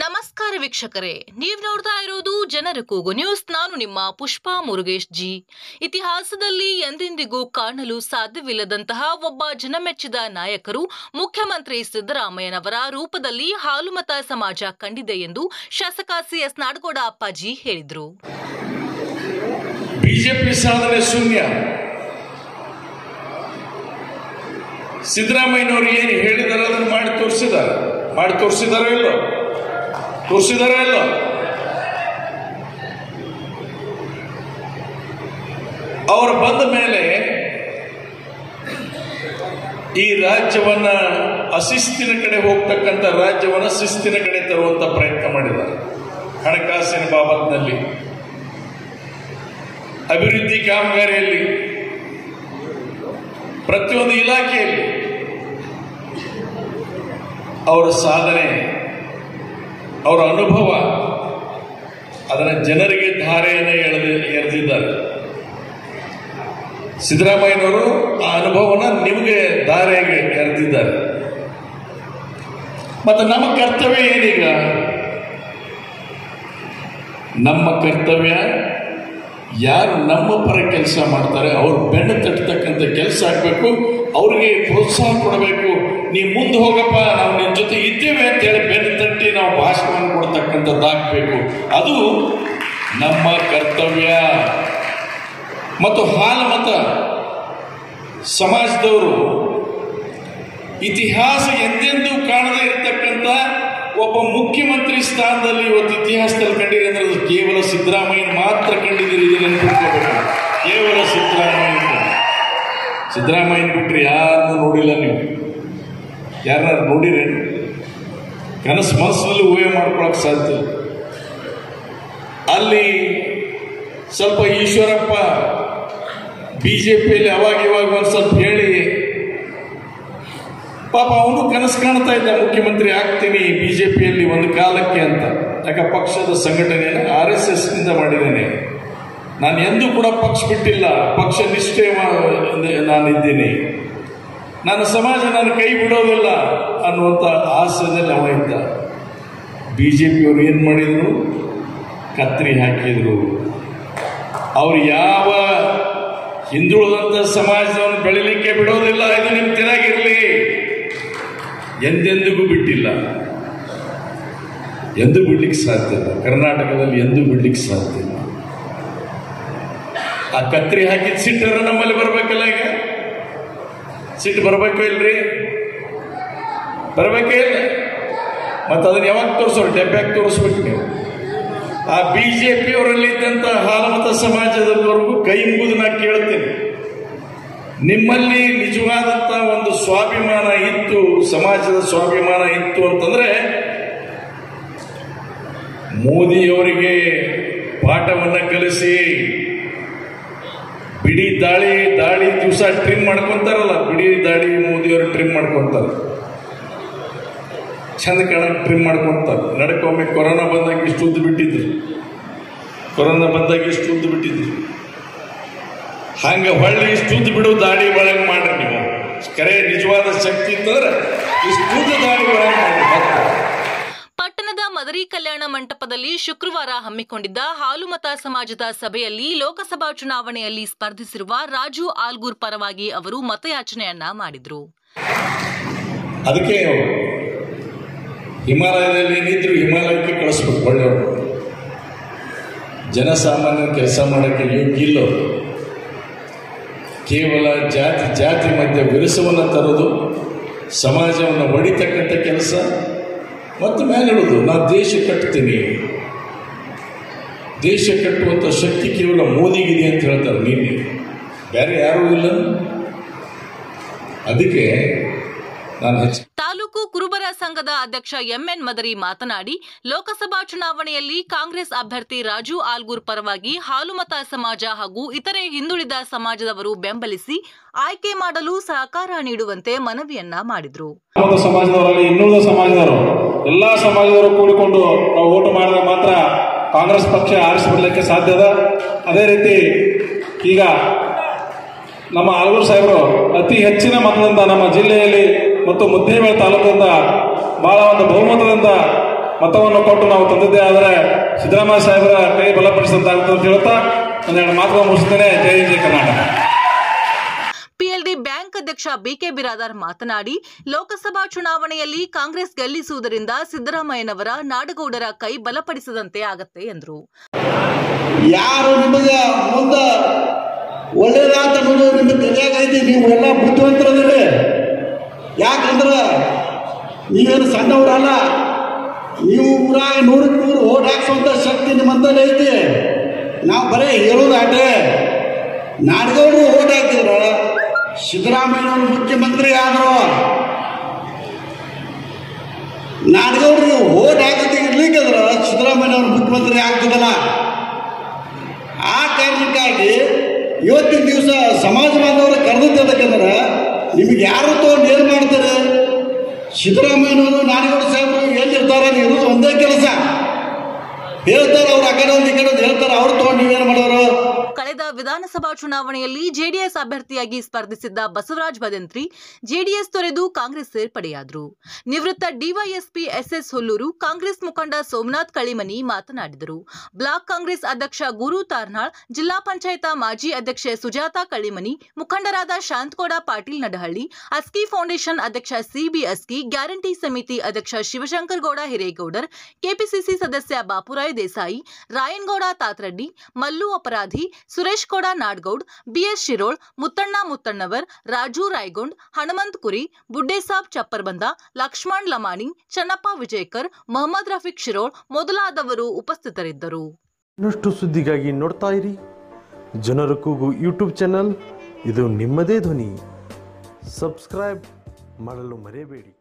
ನಮಸ್ಕಾರ ವೀಕ್ಷಕರೇ, ನೀವು ನೋಡ್ತಾ ಇರೋದು ಜನರ ಕೂಗು ನ್ಯೂಸ್. ನಾನು ನಿಮ್ಮ ಪುಷ್ಪಾ ಮುರುಗೇಶ್ ಜಿ. ಇತಿಹಾಸದಲ್ಲಿ ಎಂದೆಂದಿಗೂ ಕಾಣಲು ಸಾಧ್ಯವಿಲ್ಲದಂತಹ ಒಬ್ಬ ಜನಮೆಚ್ಚಿದ ನಾಯಕರು ಮುಖ್ಯಮಂತ್ರಿ ಸಿದ್ದರಾಮಯ್ಯನವರ ರೂಪದಲ್ಲಿ ಹಾಲುಮತ ಸಮಾಜ ಕಂಡಿದೆ ಎಂದು ಶಾಸಕ ಸಿಎಸ್ ನಾಡಗೌಡ ಅಪ್ಪಾಜಿ ಹೇಳಿದರು. ಬಿಜೆಪಿ ಸಾಧನೆ ಶೂನ್ಯ. ಸಿದ್ದರಾಮಯ್ಯನವರು ಏನು ಹೇಳಿದಾರೆ ಅದನ್ನು ಮಾಡಿ ತೋರಿಸಿದಾರೋ ಇಲ್ಲೋ ಅವರು ಬಂದ ಮೇಲೆ ಈ ರಾಜ್ಯವನ್ನ ಅಶಿಸ್ತಿನ ಕಡೆ ಹೋಗ್ತಕ್ಕಂಥ ರಾಜ್ಯವನ್ನ ಶಿಸ್ತಿನ ಕಡೆ ತರುವಂತ ಪ್ರಯತ್ನ ಮಾಡಿದ್ದಾರೆ. ಹಣಕಾಸಿನ ಬಾಬತ್ನಲ್ಲಿ, ಅಭಿವೃದ್ಧಿ ಕಾಮಗಾರಿಯಲ್ಲಿ, ಪ್ರತಿಯೊಂದು ಇಲಾಖೆಯಲ್ಲಿ ಅವರ ಸಾಧನೆ, ಅವರ ಅನುಭವ, ಅದರ ಜನರಿಗೆ ಧಾರೆಯನ್ನು ಎರೆದಿದ್ದಾರೆ. ಸಿದ್ದರಾಮಯ್ಯನವರು ಆ ಅನುಭವನ ನಿಮಗೆ ಧಾರೆಗೆ ಎರೆದಿದ್ದಾರೆ. ಮತ್ತು ನಮ್ಮ ಕರ್ತವ್ಯ ಏನೀಗ? ನಮ್ಮ ಕರ್ತವ್ಯ ಯಾರು ನಮ್ಮ ಪರ ಕೆಲಸ ಮಾಡ್ತಾರೆ ಅವ್ರು ಬೆನ್ನು ತಟ್ಟತಕ್ಕಂಥ ಕೆಲಸ ಆಗಬೇಕು. ಅವ್ರಿಗೆ ಪ್ರೋತ್ಸಾಹ ಕೊಡಬೇಕು. ನೀವು ಮುಂದೆ ಹೋಗಪ್ಪ, ನಾವು ನಿನ್ನ ಜೊತೆ ಇದ್ದೇವೆ ಅಂತ ಹೇಳಿ ಬೆನ್ನು ತಟ್ಟಿ ನಾವು ಭಾಷಣವನ್ನು ಕೊಡ್ತಕ್ಕಂಥದ್ದಾಗಬೇಕು. ಅದು ನಮ್ಮ ಕರ್ತವ್ಯ. ಮತ್ತು ಹಾಲುಮತ ಸಮಾಜದವರು ಇತಿಹಾಸ ಎಂದೆಂದೂ ಕಾಣದೇ ಇರತಕ್ಕಂಥ ಒಬ್ಬ ಮುಖ್ಯಮಂತ್ರಿ ಸ್ಥಾನದಲ್ಲಿ ಇವತ್ತು ಇತಿಹಾಸದಲ್ಲಿ ಕಂಡಿದೆ ಅಂದ್ರೆ ಅದು ಕೇವಲ ಸಿದ್ದರಾಮಯ್ಯ ಮಾತ್ರ ಕಂಡಿದ್ದೀರಿ. ನೆನಪಿಟ್ಕೋಬೇಕು, ಕೇವಲ ಸಿದ್ದರಾಮಯ್ಯನ ಬಿಟ್ಟರೆ ಯಾರನ್ನೂ ನೋಡಿಲ್ಲ. ನೀವು ಯಾರನ್ನ ನೋಡಿರಿ? ಕನಸು ಮನಸ್ಸಿನಲ್ಲಿ ಊಹೆ ಮಾಡ್ಕೊಳಕ್ ಸಾಧ್ಯ. ಅಲ್ಲಿ ಸ್ವಲ್ಪ ಈಶ್ವರಪ್ಪ ಬಿಜೆಪಿಯಲ್ಲಿ ಅವಾಗ ಇವಾಗ ಒಂದು ಸ್ವಲ್ಪ ಹೇಳಿ, ಪಾಪ ಅವನು ಕನಸು ಕಾಣ್ತಾ ಇದ್ದ, ಮುಖ್ಯಮಂತ್ರಿ ಆಗ್ತೀನಿ ಬಿಜೆಪಿಯಲ್ಲಿ ಒಂದು ಕಾಲಕ್ಕೆ ಅಂತ. ಯಾಕೆ ಪಕ್ಷದ ಸಂಘಟನೆಯನ್ನು RSS ನಿಂದ ಮಾಡಿದ್ದೇನೆ. ನಾನು ಎಂದೂ ಕೂಡ ಪಕ್ಷ ಬಿಟ್ಟಿಲ್ಲ, ಪಕ್ಷ ನಿಷ್ಠೆ ನಾನಿದ್ದೀನಿ, ನನ್ನ ಸಮಾಜ ನಾನು ಕೈ ಬಿಡೋದಿಲ್ಲ ಅನ್ನುವಂಥ ಆಸೆಯಲ್ಲಿ ಅವ ಇದ್ದ. ಬಿಜೆಪಿಯವರು ಏನು ಮಾಡಿದ್ರು? ಕತ್ರಿ ಹಾಕಿದ್ರು. ಅವ್ರು ಯಾವ ಹಿಂದುಳಿದಂಥ ಸಮಾಜವನ್ನು ಬೆಳಿಲಿಕ್ಕೆ ಬಿಡೋದಿಲ್ಲ. ಇದು ನಿಮ್ಮ ತೆರೆಗಿರಲಿ. ಎಂದೆಂದಿಗೂ ಬಿಟ್ಟಿಲ್ಲ, ಎಂದೂ ಬಿಡ್ಲಿಕ್ಕೆ ಸಾಧ್ಯ ಇಲ್ಲ. ಕರ್ನಾಟಕದಲ್ಲಿ ಎಂದೂ ಬಿಡ್ಲಿಕ್ಕೆ ಸಾಧ್ಯ ಇಲ್ಲ. ಆ ಕತ್ರಿ ಹಾಕಿದ ಸಿಟ್ಟರ ನಮ್ಮಲ್ಲಿ ಬರ್ಬೇಕಲ್ಲ. ಈಗ ಸಿಟ್ಟು ಬರ್ಬೇಕು ಇಲ್ರಿ? ಬರ್ಬೇಕೇ ಇಲ್ಲ. ಮತ್ತು ಅದನ್ನ ಯಾವಾಗ ತೋರಿಸೋರು? ಡೆಬ್ಬ್ಯಾಗ ತೋರಿಸ್ಬೇಕು ನೀವು. ಆ ಬಿಜೆಪಿಯವರಲ್ಲಿ ಇದ್ದಂಥ ಹಾಲುಮತ ಸಮಾಜದವರೆಗೂ ಕೈ ಮುಗಿದು ನಾನು ಕೇಳ್ತೇನೆ, ನಿಮ್ಮಲ್ಲಿ ನಿಜವಾದಂಥ ಒಂದು ಸ್ವಾಭಿಮಾನ ಇತ್ತು, ಸಮಾಜದ ಸ್ವಾಭಿಮಾನ ಇತ್ತು ಅಂತಂದ್ರೆ ಮೋದಿಯವರಿಗೆ ಪಾಠವನ್ನ ಕಲಿಸಿ, ಬಿಡಿ ದಾಳಿ ದಿವಸ ಟ್ರಿಮ್ ಮಾಡ್ಕೊಂತಾರಲ್ಲ, ಬಿಡಿ ದಾಳಿ ಮೋದಿಯವರು ಟ್ರಿಮ್ ಮಾಡ್ಕೊಂತಾರೆ, ಚಂದ ಕಾಣಕ್ಕೆ ಟ್ರಿಮ್ ಮಾಡ್ಕೊಂತಾರೆ. ನಡ್ಕೊಮ್ಮೆ ಕೊರೋನಾ ಬಂದಾಗ ಇಷ್ಟು ಉದ್ದು ಬಿಟ್ಟಿದ್ರು, ಹಂಗೆ ಹೊಳ್ಳಿ ಇಷ್ಟು ಉದ್ದು ಬಿಡು ದಾಡಿ ಒಳಗೆ ಮಾಡ್ರಿ. ನೀವು ಕರೆ ನಿಜವಾದ ಶಕ್ತಿ ಇತ್ತಂದ್ರೆ ಇಷ್ಟು ಉದ್ದು ದಾಡಿ ಒಳಗೆ ಮಾಡ್ರಿ. ಪಟ್ಟಣದ ಮದರಿ ಕಲ್ಯಾಣ ಮಂಟಪದಲ್ಲಿ ಶುಕ್ರವಾರ ಹಮ್ಮಿಕೊಂಡಿದ್ದ ಹಾಲುಮತ ಸಮಾಜದ ಸಭೆಯಲ್ಲಿ ಲೋಕಸಭಾ ಚುನಾವಣೆಯಲ್ಲಿ ಸ್ಪರ್ಧಿಸಿರುವ ರಾಜು ಆಲ್ಗೂರ್ ಪರವಾಗಿ ಅವರು ಮತಯಾಚನೆಯನ್ನ ಮಾಡಿದ್ರು. ಅದಕ್ಕೆ ಹಿಮಾಲಯದಲ್ಲಿ ಏನಿದ್ರು ಹಿಮಾಲಯಕ್ಕೆ ಕಳಿಸ್ಬೇಕು. ಒಳ್ಳೆಯವರು, ಜನಸಾಮಾನ್ಯ ಕೆಲಸ ಮಾಡೋಕ್ಕೆ ಯೋಗ್ಯ ಇಲ್ಲ. ಕೇವಲ ಜಾತಿ ಮಧ್ಯೆ ವಿರಸವನ್ನು ತರೋದು, ಸಮಾಜವನ್ನು ಒಡಿತಕ್ಕಂಥ ಕೆಲಸ, ಮತ್ತು ಮೇಲೆ ಹೇಳೋದು ನಾ ದೇಶ ಕಟ್ತೀನಿ. ದೇಶ ಕಟ್ಟುವಂಥ ಶಕ್ತಿ ಕೇವಲ ಮೋದಿಗಿದೆ ಅಂತ ಹೇಳ್ತಾರೆ. ನೀನೆ ಬೇರೆ ಯಾರೂ ಇಲ್ಲ. ಅದಕ್ಕೆ ತಾಲೂಕು ಕುರುಬರ ಸಂಘದ ಅಧ್ಯಕ್ಷ MN ಮದರಿ ಮಾತನಾಡಿ, ಲೋಕಸಭಾ ಚುನಾವಣೆಯಲ್ಲಿ ಕಾಂಗ್ರೆಸ್ ಅಭ್ಯರ್ಥಿ ರಾಜು ಆಲ್ಗೂರ್ ಪರವಾಗಿ ಹಾಲುಮತ ಸಮಾಜ ಹಾಗೂ ಇತರೆ ಹಿಂದುಳಿದ ಸಮಾಜದವರು ಬೆಂಬಲಿಸಿ ಆಯ್ಕೆ ಮಾಡಲು ಸಹಕಾರ ನೀಡುವಂತೆ ಮನವಿಯನ್ನ ಮಾಡಿದ್ರು. ಸಮಾಜದವರಲ್ಲಿ ಇನ್ನುಳಿದ ಸಮಾಜದವರು, ಎಲ್ಲಾ ಸಮಾಜದವರು ಕೂಡಿಕೊಂಡು ನಾವು ಓಟು ಮಾಡಿದ್ರೆ ಮಾತ್ರ ಕಾಂಗ್ರೆಸ್ ಪಕ್ಷ ಆರಿಸಿಬಿಡಲಿಕ್ಕೆ ಸಾಧ್ಯದ. ಅದೇ ರೀತಿ ಈಗ ನಮ್ಮ ಆಲ್ಗೂರ್ ಸಾಹೇಬರು ಅತಿ ಹೆಚ್ಚಿನ ಮತದಿಂದ ನಮ್ಮ ಜಿಲ್ಲೆಯಲ್ಲಿ ಮತ್ತು ಮುದ್ದೇಬಿಹಾಳ ತಾಲೂಕಿನಿಂದ ಬಹಳ ಒಂದು ಬಹುಮತದಿಂದ ಮತವನ್ನು ಕೊಟ್ಟು ನಾವು ತಂದಿದ್ದೇ ಆದರೆ ಸಿದ್ದರಾಮಯ್ಯ ಸಾಹೇಬರ ಕೈ ಬಲಪಡಿಸಿದಂತಾಗುತ್ತೆ ಅಂತ ಹೇಳ್ತಾ ಒಂದೆರಡು ಮಾತುಗಳನ್ನು ಮುಗಿಸ್ತೇನೆ. ಜೈ ಜೈ ಕರ್ನಾಟಕ. ಪಿಎಲ್ಡಿ ಬ್ಯಾಂಕ್ ಅಧ್ಯಕ್ಷ ಬಿಕೆ ಬಿರಾದಾರ್ ಮಾತನಾಡಿ, ಲೋಕಸಭಾ ಚುನಾವಣೆಯಲ್ಲಿ ಕಾಂಗ್ರೆಸ್ ಗೆಲ್ಲಿಸುವುದರಿಂದ ಸಿದ್ದರಾಮಯ್ಯನವರ ನಾಡಗೌಡರ ಕೈ ಬಲಪಡಿಸದಂತೆ ಆಗತ್ತೆ ಎಂದರು. ಯಾರು ನಿಮಗೆ ಮುಂದೆ ಒಳ್ಳೇದಾತ ಅನ್ನೋದು ನಿಮಗೆ ತಿಳಿಯಾಗೈತಿ. ನೀವು ಎಲ್ಲ ಬುದ್ಧಿವಂತರದಿರಿ. ಯಾಕಂದ್ರೆ ನೀವೇನು ಸಣ್ಣವರಲ್ಲ. ನೀವು ಊರಾಗ 100ಕ್ಕೆ 100 ಓಟ್ ಹಾಕ್ಸುವಂಥ ಶಕ್ತಿ ನಿಮ್ಮಂತಲ್ಲಿ ಐತಿ. ನಾವು ಬರೀ ಹೇಳೋದಾಟೆ. ನಾಡಗೌಡರು ಓಟ್ ಹಾಕಿದ್ರು, ಸಿದ್ದರಾಮಯ್ಯನವರು ಮುಖ್ಯಮಂತ್ರಿ ಆದರು. ನಾಡಗೌಡರು ಓಟ್ ಹಾಕಿ ಇರ್ಲಿಕ್ಕಿದ್ರೆ ಸಿದ್ದರಾಮಯ್ಯನವರು ಮುಖ್ಯಮಂತ್ರಿ ಆಗ್ತದಲ್ಲ. ಆ ಕಾರಣಕ್ಕಾಗಿ ಇವತ್ತಿನ ದಿವಸ ಸಮಾಜ ಬಾಂಧವರು ಕರೆದಿದ್ದಕ್ಕಂದ್ರೆ ನಿಮಗೆ ಯಾರು ತಗೊಂಡು ಏನು ಮಾಡ್ತಾರೆ? ಸಿದ್ದರಾಮಯ್ಯನವರು ನಾಡಗೌಡ ಸಾಹೇಬರು ಎಲ್ಲಿರ್ತಾರೆ? ಇರೋದು ಒಂದೇ ಕೆಲಸ ಹೇಳ್ತಾರೆ. ಅವ್ರು ಆ ಕಡೆ ಒಂದು ಈ ಕಡೆ ಒಂದು ಹೇಳ್ತಾರೆ. ಅವ್ರು ತಗೊಂಡು ನೀವೇನು ಮಾಡೋರು? ಕಳೆದ ವಿಧಾನಸಭಾ ಚುನಾವಣೆಯಲ್ಲಿ ಜೆಡಿಎಸ್ ಅಭ್ಯರ್ಥಿಯಾಗಿ ಸ್ಪರ್ಧಿಸಿದ್ದ ಬಸವರಾಜ ಭದಂತ್ರಿ ಜೆಡಿಎಸ್ ತೊರೆದು ಕಾಂಗ್ರೆಸ್ ಸೇರ್ಪಡೆಯಾದರು. ನಿವೃತ್ತ ಡಿವೈಎಸ್ಪಿ ಎಸ್ಎಸ್ ಹುಲ್ಲೂರು, ಕಾಂಗ್ರೆಸ್ ಮುಖಂಡ ಸೋಮನಾಥ್ ಕಳಿಮನಿ ಮಾತನಾಡಿದರು. ಬ್ಲಾಕ್ ಕಾಂಗ್ರೆಸ್ ಅಧ್ಯಕ್ಷ ಗುರು ತಾರ್ನಾಳ್, ಜಿಲ್ಲಾ ಪಂಚಾಯತ್ ಮಾಜಿ ಅಧ್ಯಕ್ಷೆ ಸುಜಾತಾ ಕಳಿಮನಿ, ಮುಖಂಡರಾದ ಶಾಂತಗೌಡ ಪಾಟೀಲ್ ನಡಹಳ್ಳಿ, ಅಸ್ಕಿ ಫೌಂಡೇಶನ್ ಅಧ್ಯಕ್ಷ ಸಿಬಿ ಅಸ್ಕಿ, ಗ್ಯಾರಂಟಿ ಸಮಿತಿ ಅಧ್ಯಕ್ಷ ಶಿವಶಂಕರ ಗೌಡ ಹಿರೇಗೌಡರ್, ಕೆಪಿಸಿಸಿ ಸದಸ್ಯ ಬಾಪುರಾಯ್ ದೇಸಾಯಿ, ರಾಯನಗೌಡ ತಾತರೆಡ್ಡಿ, ಮಲ್ಲು ಅಪರಾಧಿ, ಸುರೇಶ್ ಗೌಡ ನಾಡಗೌಡ್, ಬಿಎಸ್ ಶಿರೋಳ್, ಮುತ್ತಣ್ಣ ಮುತ್ತಣ್ಣವರ್, ರಾಜು ರಾಯಗೊಂಡ್, ಹನುಮಂತ್ ಕುರಿ, ಬುಡ್ಡೇಸಾಬ್ ಚಪ್ಪರ್ಬಂದ, ಲಕ್ಷ್ಮಣ್ ಲಮಾಣಿ, ಚನ್ನಪ್ಪ ವಿಜಯಕರ್, ಮೊಹಮ್ಮದ್ ರಫೀಕ್ ಶಿರೋಳ್ ಮೊದಲಾದವರು ಉಪಸ್ಥಿತರಿದ್ದರು. ಇನ್ನಷ್ಟು ಸುದ್ದಿಗಾಗಿ ನೋಡ್ತಾ ಇರಿ ಜನರ ಕೂಗು ಯೂಟ್ಯೂಬ್ ಚಾನಲ್. ಇದು ನಿಮ್ಮದೇ ಧ್ವನಿ. ಸಬ್ಸ್ಕ್ರೈಬ್ ಮಾಡಲು ಮರೆಯಬೇಡಿ.